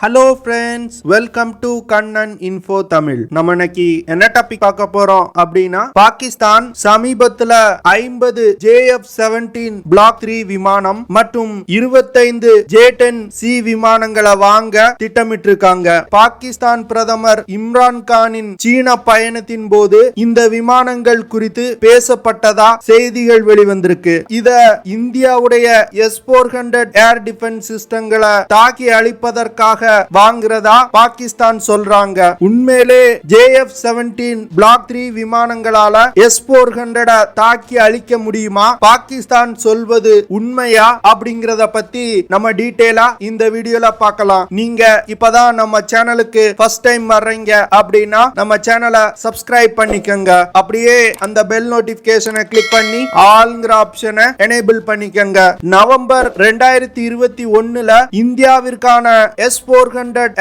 Hello friends, welcome to Kannan info Tamil. நம்ம இன்னைக்கு என்ன டாபிக் பார்க்க போறோம் அப்படின்னா, பாகிஸ்தான் சமீபத்துல 50 JF-17 Block 3 விமானம் மற்றும் 25 J-10C விமானங்களை வாங்க திட்டமிட்டு இருக்காங்க. பாகிஸ்தான் பிரதமர் இம்ரான் கானின் சீன பயணத்தின் போது இந்த விமானங்கள் குறித்து பேசப்பட்டதா செய்திகள் வெளிவந்திருக்கு. இத இந்தியாவுடைய S-400 ஏர் டிஃபென்ஸ் சிஸ்டங்களை தாக்கி அழிப்பதற்காக வாங்குறதா பாகிஸ்தான் சொல்றாங்க. உண்மையிலே JF-17 Block 3 விமானங்களால S-400 தாக்கி அழிக்க முடியுமா? பாகிஸ்தான் சொல்வது உண்மையா அப்படிங்கறத பத்தி நம்ம டீடைலா இந்த வீடியோல பார்க்கலாம். நீங்க இப்பதான் நம்ம சேனலுக்கு ஃபர்ஸ்ட் டைம் வர்றீங்க அப்படின்னா நம்ம சேனலை சப்ஸ்கிரைப் பண்ணிக்கங்க. அப்படியே அந்த பெல் நோட்டிபிகேஷனை கிளிக் பண்ணி ஆல்ங்கிற ஆப்ஷனை எனேபிள் பண்ணிக்கங்க. நவம்பர் 2021 இந்தியாவிற்கான S-400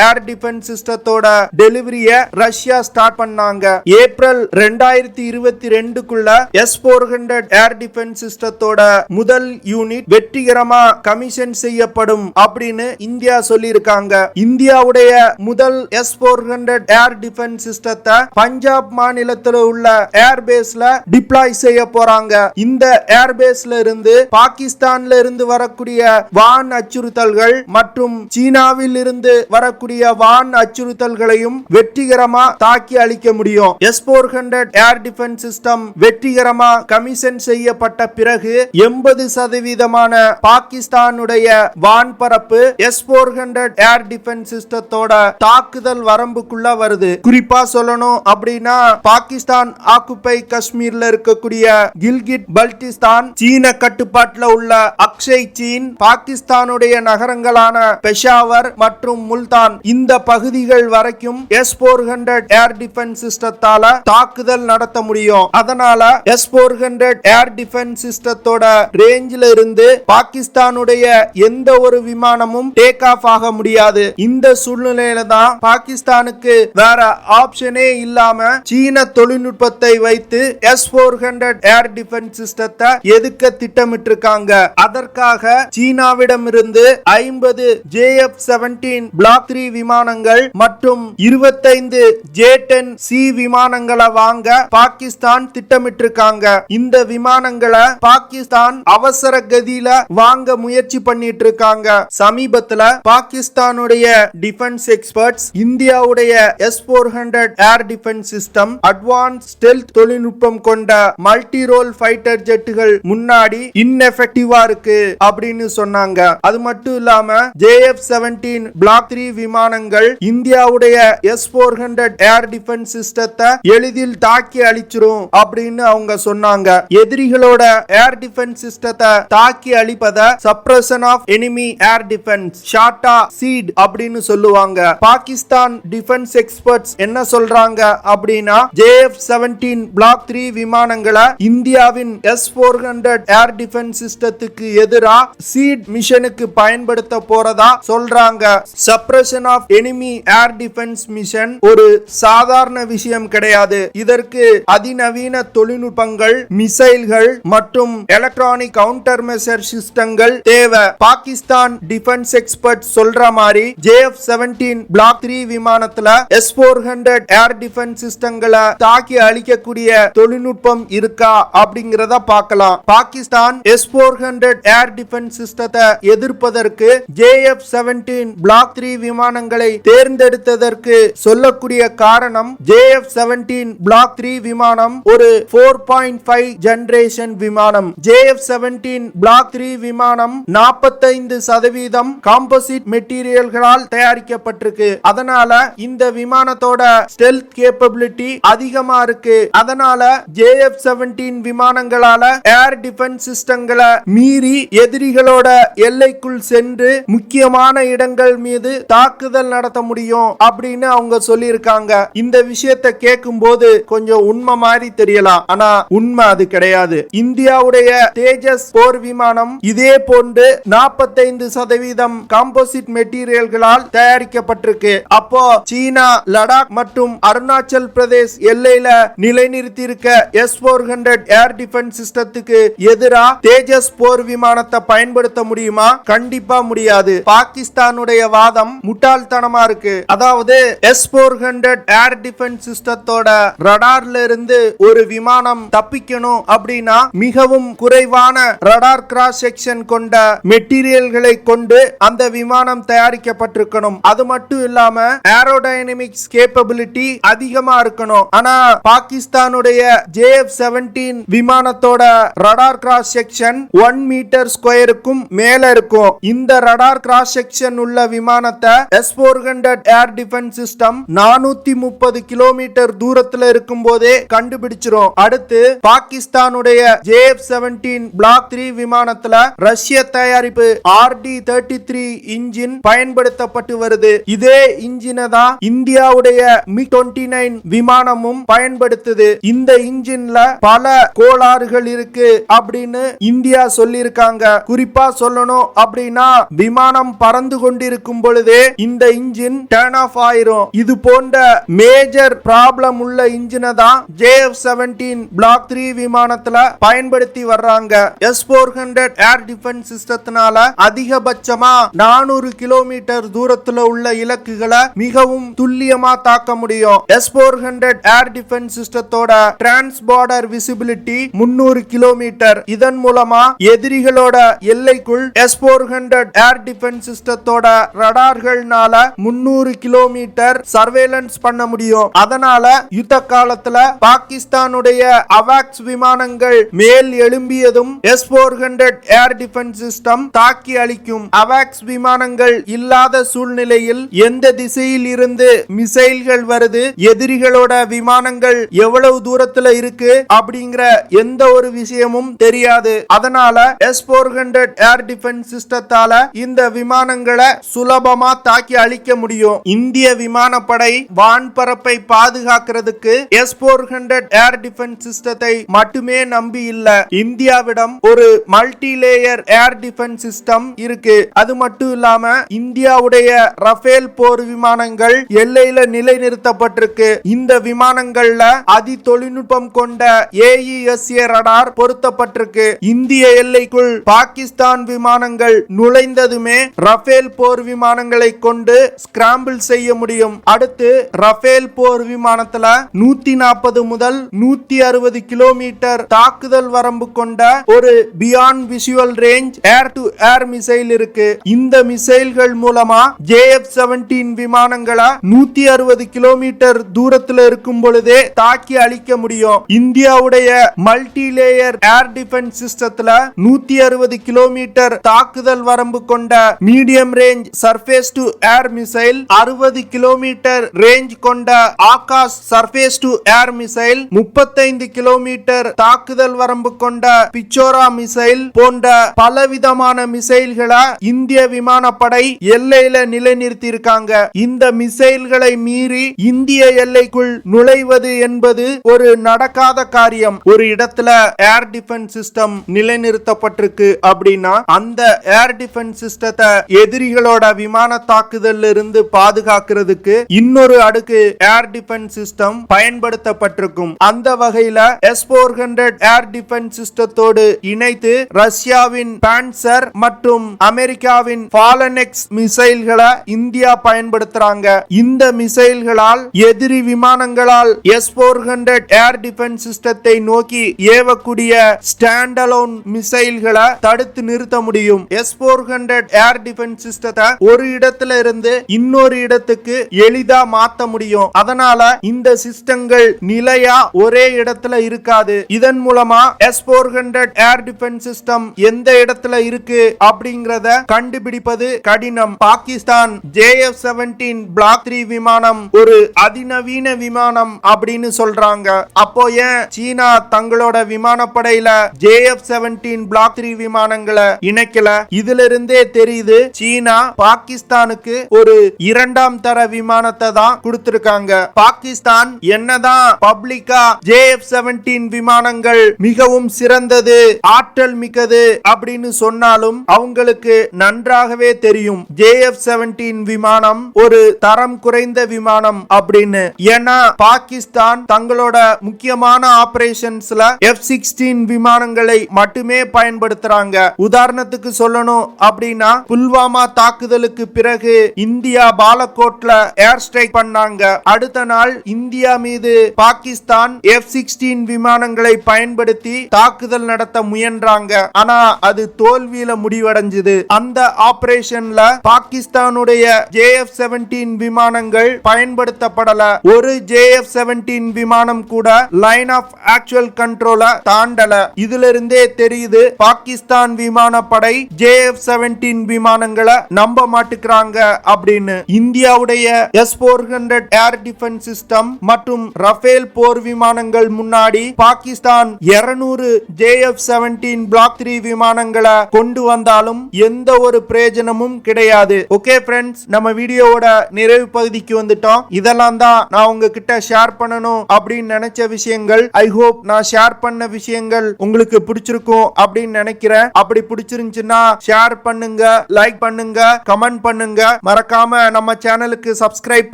ஏர் டிஃபென்ஸ் சிஸ்டத்தோட டெலிவரிய ரஷ்யா ஸ்டார்ட் பண்ணாங்க. ஏப்ரல் 2022க்குள்ள S-400 ஏர் டிஃபென்ஸ் சிஸ்டத்தோட முதல் யூனிட் வெற்றிகரமா கமிஷன் செய்யப்படும் அப்படின்னு இந்தியா சொல்லியிருக்காங்க. இந்தியாவுடைய முதல் S-400 ஏர் டிஃபென்ஸ் சிஸ்டத்தை பஞ்சாப் மாநிலத்தில் உள்ள ஏர்பேஸ்ல டிப்ளாய் செய்ய போறாங்க. இந்த ஏர்பேஸ்ல இருந்து பாகிஸ்தான்ல இருந்து வரக்கூடிய வான் அச்சுறுத்தல்கள் மற்றும் சீனாவில் இருந்து வரக்கூடிய வான் அச்சுறுத்தல்களையும் வெற்றிகரமா தாக்கி அழிக்க முடியும். S-400 ஏர் டிஃபென்ஸ் சிஸ்டம் வெற்றிகரமா கமிஷன் செய்யப்பட்ட பிறகு 80% பாகிஸ்தானுடைய வான்பரப்பு S-400 ஏர் டிஃபென்ஸ் சிஸ்டத்தோட தாக்குதல் வரம்புக்குள்ள வருது. குறிப்பா சொல்லணும் அப்படின்னா, பாகிஸ்தான் ஆக்குபை காஷ்மீர்ல இருக்கக்கூடிய கில்கிட் பல்டிஸ்தான் சீன கட்டுப்பாட்டுல உள்ள அக்ஷய் சீன், பாகிஸ்தானுடைய நகரங்களான பெஷாவர் மற்றும் முல்தான் இந்த பகுதிகள் வரைக்கும் S-400 ஏர் டிஃபென்ஸ் சிஸ்டத்தால தாக்குதல் நடத்த முடியும். அதனால S-400 ஏர் டிஃபென்ஸ் சிஸ்டத்தோட ரேஞ்சில இருந்து பாகிஸ்தானுடைய எந்த ஒரு விமானமும் டேக் ஆஃப் ஆக முடியாது. இந்த சூழ்நிலையில தான் பாகிஸ்தானுக்கு வேற ஆப்ஷனே இல்லாம சீன தொழில்நுட்பத்தை வைத்து S-400 ஏர் டிஃபென்ஸ் சிஸ்டத்தை எதுக்க திட்டமிட்டிருக்காங்க. அதற்காக சீனாவிடமிருந்து 50 JF-17 Block 3 விமானங்கள் மற்றும் 25 J-10C விமானங்களை வாங்க பாகிஸ்தான் திட்டமிட்டிருக்காங்க. இந்த விமானங்களை பாகிஸ்தான் அவசர கதியில வாங்க முயற்சி பண்ணிட்டு இருக்காங்க. சமீபத்துல பாகிஸ்தானுடைய டிஃபென்ஸ் எக்ஸ்பர்ட்ஸ் இந்தியாவுடைய S-400 air defence system advance stealth தொழில்நுட்பம் கொண்ட மல்டி ரோல் ஃபைட்டர் ஜெட்டுகள் முன்னாடி இன்எஃபெக்டிவா இருக்கு அப்படின்னு சொன்னாங்க. அது மட்டும் இல்லாம JF-17 Block 3 விமானங்கள் இந்தியாவுடைய S-400 ஏர் டிஃபென்ஸ் சிஸ்டத்தை எளிதில் தாக்கி அழிச்சிரும் அப்படின்னு அவங்க சொன்னாங்க. எதிரிகளோட ஏர் டிஃபென்ஸ் சிஸ்டத்தை தாக்கி அழிப்பத suppression of enemy air defence, ஷார்ட்டா சீட் அப்படின்னு சொல்லுவாங்க. பாகிஸ்தான் டிஃபென்ஸ் எக்ஸ்பர்ட்ஸ் என்ன சொல்றாங்க அப்படின்னா, JF-17 Block 3 விமானங்களை இந்தியாவின் S-400 ஏர் டிஃபென்ஸ் சிஸ்டத்துக்கு எதிரா சீட் மிஷனுக்கு பயன்படுத்த போறதா சொல்றாங்க. Suppression of enemy air defence mission ஒரு சாதாரண விஷயம் கிடையாது. இதற்கு அதிநவீன தொழில்நுட்பங்கள், மிசைல்கள் மற்றும் எலக்ட்ரானிக் கவுண்டர் மெஷர் சிஸ்டங்கள் தேவை. பாகிஸ்தான் டிஃபென்ஸ் எக்ஸ்பர்ட் சொல்ற மாதிரி JF-17 Block 3 விமானத்துல S-400 ஏர் டிஃபென்ஸ் சிஸ்டங்களை தாக்கி அழிக்கக்கூடிய தொழில்நுட்பம் இருக்கா அப்படிங்கறத பார்க்கலாம். பாகிஸ்தான் S-400 ஏர் டிஃபென்ஸ் சிஸ்டத்தை எதிர்ப்பதற்கு JF-17 Block 3 விமானங்களை தேர்ந்தெடுத்ததற்கு சொல்லக்கூடிய காரணம், JF-17 Block 3 விமானம் ஒரு 4.5 ஜெனரேஷன் விமானம். JF-17 Block 3 விமானம் 45% காம்போசிட் மெட்டீரியல்களால் தயாரிக்கப்பட்டிருக்கு. அதனால இந்த விமானத்தோட ஸ்டெல்த் கேப்பபிலிட்டி அதிகமா இருக்கு. அதனால JF-17 விமானங்களால ஏர் டிஃபென்ஸ் சிஸ்டங்களை மீறி எதிரிகளோட எல்லைக்குள் சென்று முக்கியமான இடங்கள் மீது தாக்குதல் நடத்த முடியும் அப்படின்னு அவங்க சொல்லியிருக்காங்க. இந்த விஷயத்தை கேட்கும் போது கொஞ்சம் உண்மை மாதிரி தெரியலாம், ஆனா உண்மை அது கிடையாது. இந்தியாவுடைய தேஜஸ் போர் விமானம் இதே போன்று 45% காம்போசிட் மெட்டீரியல்களால் தயாரிக்கப்பட்டிருக்கு. அப்போ சீனா லடாக் மற்றும் அருணாச்சல் பிரதேஷ் எல்லையில நிலைநிறுத்தி இருக்க S-400 ஏர் டிஃபென்ஸ் சிஸ்டத்துக்கு எதிராக தேஜஸ் போர் விமானத்தை பயன்படுத்த முடியுமா? கண்டிப்பா முடியாது. பாகிஸ்தானுடைய வாதம் வாதம் முட்டாள்தனமா இருக்கு. அதாவது S-400 ஏர் டிஃபென்ஸ் சிஸ்டத்தோட ரடார்ல இருந்து ஒரு விமானம் தப்பிக்கணும் அப்படின்னா மிகவும் குறைவான ரடார் கிராஸ் செக்ஷன் கொண்ட மெட்டீரியல்களை கொண்டு அந்த விமானம் தயாரிக்கப்பட்டிருக்கணும். அது மட்டும் இல்லாம ஏரோடைனமிக்ஸ் கேப்பபிலிட்டி அதிகமா இருக்கணும். ஆனா பாகிஸ்தானுடைய JF-17 விமானத்தோட ரடார் கிராஸ் செக்ஷன் 1 மீட்டர் ஸ்கொயருக்கும் மேல இருக்கும். இந்த ரடார் கிராஸ் செக்ஷன் உள்ள விமானத்தை S-400 air defence system 430 kilometre தூரத்துல இருக்கும் போதே கண்டுபிடிச்சிரும். அடுத்து பாகிஸ்தானுடைய JF-17 பிளாக் 3 விமானத்துல ரஷ்ய தயாரிப்பு RD-33 இன்ஜின் பயன்படுத்தப்பட்டு வருது. இதே இன்ஜினை தான் இந்தியாவுடைய MiG-29 விமானமும் பயன்படுத்துது. இந்த இன்ஜின்ல பல கோளாறுகள் இருக்கு அப்படின்னு இந்தியா சொல்லியிருக்காங்க. குறிப்பா சொல்லணும் அப்படின்னா விமானம் பறந்து கொண்டிருக்கும் பொழுதே இந்த இன்ஜின் டர்ன் ஆஃப் ஆயிரும். இது போன்ற மேஜர் ப்ராப்ளம் உள்ள இன்ஜினை தான் JF-17 பிளாக் 3 விமானத்துல பயன்படுத்தி வர்றாங்க. S-400 ஏர் டிஃபென்ஸ் சிஸ்டத்தினால அதிகபட்சமா 400 கிலோமீட்டர் தூரத்துல உள்ள இலக்குகளை மிகவும் துல்லியமா தாக்க முடியும். S-400 ஏர் டிஃபென்ஸ் சிஸ்டத்தோட டிரான்ஸ்பார்டர் விசிபிலிட்டி 300 கிலோமீட்டர். இதன் மூலமா எதிரிகளோட எல்லைக்குள் S-400 ஏர் டிஃபென்ஸ் சிஸ்டத்தோட ரடார்கள்னால 300 கிலோமீட்டர் சர்வேலன்ஸ் பண்ண முடியும். அதனால யுத்த காலத்துல பாகிஸ்தானுடைய அவாக்ஸ் விமானங்கள் மேல் எழும்பியதும் S-400 ஏர் டிஃபென்ஸ் சிஸ்டம் தாக்கி அளிக்கும். அவாக்ஸ் விமானங்கள் இல்லாத சூழ்நிலையில் எந்த திசையில் இருந்து மிசைல்கள் வருது, எதிரிகளோட விமானங்கள் எவ்வளவு தூரத்துல இருக்கு அப்படிங்கிற எந்த ஒரு விஷயமும் தெரியாது. அதனால S-400 ஏர் டிஃபென்ஸ் சிஸ்டத்தால இந்த விமானங்களை சுலபமா தாக்கி அழிக்க முடியும். இந்திய விமானப்படை வான்பரப்பை பாதுகாக்கிறதுக்கு S-400 ஏர் டிஃபென்ஸ் சிஸ்டத்தை மட்டுமே நம்பி இல்ல. இந்தியாவிடம் ஒரு multi layer air defence system இருக்கு. அது மட்டும் இல்லாம இந்தியாவுடைய ரஃபேல் போர் விமானங்கள் எல்லையில நிலைநிறுத்தப்பட்டிருக்கு. இந்த விமானங்கள்ல அதி தொழில்நுட்பம் கொண்ட AESA ரடார் பொருத்தப்பட்டிருக்கு. இந்திய எல்லைக்குள் பாகிஸ்தான் விமானங்கள் நுழைந்ததுமே ரஃபேல் போர் விமானங்களை கொண்டு ஸ்கிராம்பிள் செய்ய முடியும். அடுத்து ரஃபேல் போர் விமானத்துல 140 முதல் 160 கிலோமீட்டர் தாக்குதல் வரம்பு கொண்ட ஒரு beyond visual range air to air missile இருக்கு. இந்த மிசைல்கள் மூலமா JF-17 விமானங்களை 160 கிலோமீட்டர் தூரத்தில் இருக்கும் பொழுதே தாக்கி அழிக்க முடியும். இந்தியாவுடைய மல்டி லேயர் ஏர் டிஃபென்ஸ் சிஸ்டத்துல 160 கிலோமீட்டர் தாக்குதல் வரம்பு கொண்ட medium range surface to air missile, 60 kilometre range கொண்ட Akash surface to air missile, 35 kilometre தாக்குதல் வரம்பு கொண்ட பிச்சோரா மிசைல் போன்ற பலவிதமான மிசைல்களை இந்திய விமானப்படை எல்லையில நிலைநிறுத்தி இருக்காங்க. இந்த மிசைல்களை மீறி இந்திய எல்லைக்குள் நுழைவது என்பது ஒரு நடக்காத காரியம். ஒரு இடத்துல ஏர் டிஃபென்ஸ் சிஸ்டம் நிலைநிறுத்தப்பட்டிருக்கு அப்படின்னா அந்த ஏர் டிஃபென்ஸ் சிஸ்டத்தை எதிரிகளோட விமான தாக்குதல் இருந்து பாதுகாக்கிறதுக்கு இன்னொரு அடுக்கு ஏர் டிஃபென்ஸ் சிஸ்டம் பயன்படுத்தப்பட்டிருக்கும். அந்த வகையில S-400 ஏர் டிஃபென்ஸ் சிஸ்டத்தோடு இணைத்து ரஷ்யாவின் பான்சர் மற்றும் அமெரிக்காவின் ஃபாலனெக்ஸ் மிசைல்களை இந்தியா பயன்படுத்துறாங்க. இந்த மிசைல்களால் எதிரி விமானங்களால் S-400 ஏர் டிஃபென்ஸ் சிஸ்டத்தை நோக்கி ஏவக்கூடிய ஸ்டாண்ட் அலோன் மிசைல்களை தடுத்து நிறுத்த முடியும். S-400 ஏர் டிஃபென்ஸ் சிஸ்டத்தை ஒரு இடத்துல இருந்து இன்னொரு இடத்துக்கு எளிதா மாத்த முடியும். அதனால இந்த சிஸ்டங்கள் நிலையா ஒரே இடத்துல இருக்காது. இதன் மூலமா S-400 ஏர் டிஃபென்ஸ் சிஸ்டம் எந்த இடத்துல இருக்கு அப்படிங்கறத கண்டுபிடிப்பது கடினம். பாகிஸ்தான் JF-17 பிளாக் 3 விமானம் ஒரு அதிநவீன விமானம் அப்படின்னு சொல்றாங்க. அப்போ ஏன் சீனா தங்களோட விமானப்படையில JF-17 பிளாக் 3 விமானங்களை இணைக்கல? இதுல இருந்தே தெரியுது சீனா பாகிஸ்தானுக்கு ஒரு இரண்டாம் தர விமானத்தை தான் கொடுத்திருக்காங்க. பாகிஸ்தான் என்னதான் பப்ளிக்கா JF-17 விமானங்கள் மிகவும் சிறந்தது, ஆற்றல் மிக்கது அப்படின்னு சொன்னாலும் அவங்களுக்கு நன்றாகவே தெரியும் JF-17 விமானம் ஒரு தரம் குறைந்த விமானம் அப்படின்னு. ஏன்னா பாகிஸ்தான் தங்களோட முக்கியமான ஆபரேஷன்ஸ்ல F-16 விமானங்களை மட்டுமே பயன்படுத்துறாங்க. உதாரணத்துக்கு சொல்லணும் அப்படின்னா புல்வாமா தாக்குதலுக்கு நாட்களுக்கு பிறகு இந்தியா பாலக்கோட்ல ஏர் ஸ்ட்ரைக் பண்ணாங்க. அடுத்த நாள் இந்தியா மீது பாகிஸ்தான் F-16 விமானங்களை பயன்படுத்தி தாக்குதல் நடத்த முயன்றாங்க. ஆனா அது தோல்வியில முடிவடைஞ்சது. அந்த ஆபரேஷன்ல பாகிஸ்தானுடைய JF-17 விமானங்கள் பயன்படுத்தப்படல. ஒரு JF-17 விமானம் கூட லைன் ஆஃப் ஆக்சுவல் கண்ட்ரோல தாண்டல. இதுல இருந்தே தெரியுது பாகிஸ்தான் விமானப்படை JF-17 விமானங்களை நம்ப மாட்டுக்கிறாங்க அப்படின்னு. இந்தியாவுடைய S-400 ஏர் டிஃபென்ஸ் சிஸ்டம் மற்றும் ரஃபேல் போர் விமானங்கள் முன்னாடி பாகிஸ்தான் 200 JF-17 பிளாக் 3 விமானங்களை கொண்டு வந்தாலும் எந்த ஒரு பிரயோஜனமும் கிடையாது. ஓகே ஃப்ரெண்ட்ஸ், நம்ம வீடியோவோட நிறைவு பகுதிக்கு வந்துட்டோம். இதெல்லாம் தான் நான் உங்ககிட்ட ஷேர் பண்ணணும் அப்படின்னு நினைச்ச விஷயங்கள். ஐ ஹோப் நான் ஷேர் பண்ண விஷயங்கள் உங்களுக்கு பிடிச்சிருக்கும் அப்படின்னு நினைக்கிறேன். அப்படி பிடிச்சிருந்துச்சுன்னா ஷேர் பண்ணுங்க, லைக் பண்ணுங்க, கமெண்ட் பண்ணுங்க. மறக்காம நம்ம சேனலுக்கு சப்ஸ்கிரைப்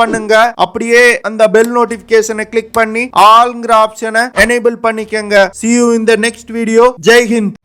பண்ணுங்க. அப்படியே அந்த பெல் நோட்டிபிகேஷனை கிளிக் பண்ணி ஆல்ங்கிற ஆப்ஷனை எனேபிள் பண்ணிக்கங்க. See you in the next video. Jai Hind.